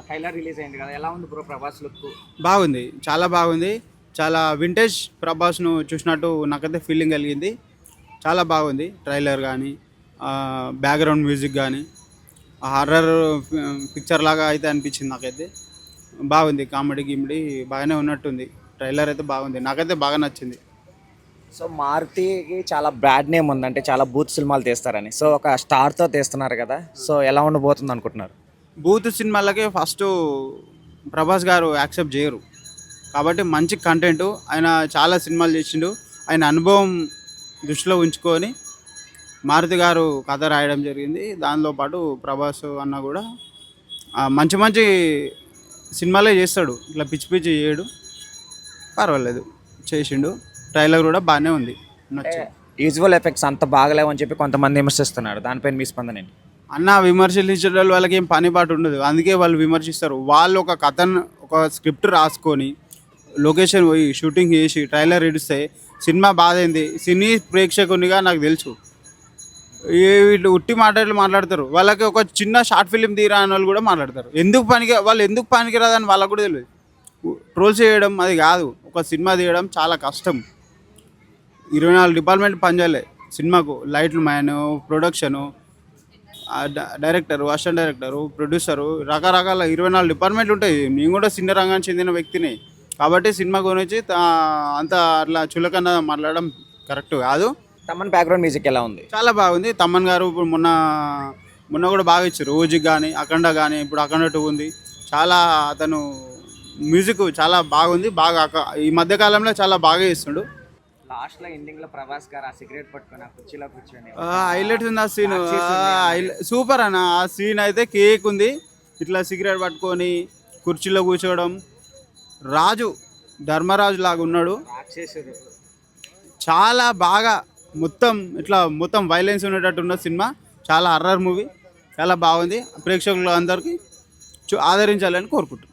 Trailer release అయింది కదా, ఎలా ఉంది బ్రో ప్రభాస్ లుక్? బాగుంది, చాలా బాగుంది. చాలా వింటేజ్ ప్రభాస్ను చూసినట్టు నాకైతే ఫీలింగ్ కలిగింది. చాలా బాగుంది ట్రైలర్ కానీ, బ్యాక్గ్రౌండ్ మ్యూజిక్ కానీ, హారర్ పిక్చర్ లాగా అయితే అనిపించింది నాకైతే. బాగుంది, కామెడీ గిమిడీ బాగానే ఉన్నట్టుంది. ట్రైలర్ అయితే బాగుంది, నాకైతే బాగా నచ్చింది. సో మారుతికి చాలా బ్యాడ్ నేమ్ ఉంది, అంటే చాలా బూత్ సినిమాలు తీస్తారని. సో ఒక స్టార్తో తీస్తున్నారు కదా, సో ఎలా ఉండబోతుంది అనుకుంటున్నారు? బూత్ సినిమాలకే ఫస్ట్ ప్రభాస్ గారు యాక్సెప్ట్ చేయరు. కాబట్టి మంచి కంటెంట్, ఆయన చాలా సినిమాలు చేసిండు. ఆయన అనుభవం దృష్టిలో ఉంచుకొని మారుతి గారు కథ రాయడం జరిగింది. దాంతోపాటు ప్రభాస్ అన్న కూడా మంచి మంచి సినిమాలే చేస్తాడు, ఇట్లా పిచ్చి పిచ్చి చేయడు. పర్వాలేదు, చేసిండు. ట్రైలర్ కూడా బాగానే ఉంది, నచ్చింది. యూజువల్ ఎఫెక్ట్స్ అంత బాగలేవు అని చెప్పి కొంతమంది విమర్శిస్తున్నారు, దానిపైన మీ స్పందన ఏంటి? అన్న విమర్శించడం వాళ్ళకి ఏం పని పాటు ఉండదు, అందుకే వాళ్ళు విమర్శిస్తారు. వాళ్ళు ఒక కథను, ఒక స్క్రిప్ట్ రాసుకొని లొకేషన్ పోయి షూటింగ్ చేసి ట్రైలర్ ఇడిస్తే సినిమా బాధైంది. సినీ ప్రేక్షకునిగా నాకు తెలుసు, వీళ్ళు ఉట్టి మాటలు మాట్లాడతారు. వాళ్ళకి ఒక చిన్న షార్ట్ ఫిలిం తీరా అని వాళ్ళు కూడా మాట్లాడతారు. వాళ్ళు ఎందుకు పనికిరాదని వాళ్ళకు కూడా తెలియదు. ట్రోల్స్ చేయడం అది కాదు, ఒక సినిమా తీయడం చాలా కష్టం. 24 డిపార్ట్మెంట్ పనిచేయాలి సినిమాకు. లైట్లు man, production, director, assistant director, producer, రకరకాల 24 డిపార్ట్మెంట్లు ఉంటాయి. నేను కూడా సినీ రంగానికి చెందిన వ్యక్తిని కాబట్టి సినిమా గురించి అంత అట్లా చులకన మాట్లాడడం కరెక్ట్ కాదు. తమన్ బ్యాక్గ్రౌండ్ మ్యూజిక్ ఎలా ఉంది? చాలా బాగుంది. తమన్ గారు ఇప్పుడు మొన్న కూడా బాగా ఇచ్చారు. ఓజిక్ కానీ, అఖండ కానీ, ఇప్పుడు అఖండ 2 ఉంది. చాలా అతను మ్యూజిక్ చాలా బాగుంది. ఈ మధ్యకాలంలో చాలా బాగా ఇస్తుండు. లాస్ట్లో ఎండింగ్లో ప్రభాస్ గారు ఆ సిగరెట్ పట్టుకొని ఆ కుర్చీలో కూర్చొని హైలైట్ ఉంది ఆ సీన్, సూపర్ అన్న. ఆ సీన్ అయితే కేక్ ఉంది. ఇట్లా సిగరెట్ పట్టుకొని కుర్చీలో కూర్చోవడం, ధర్మరాజు లాగా ఉన్నాడు. చాలా బాగా మొత్తం వైలెన్స్ ఉండేటట్టు ఉన్న సినిమా. చాలా హర్రర్ మూవీ, చాలా బాగుంది. ప్రేక్షకులు అందరికీ ఆదరించాలని కోరుకుంటున్నాను.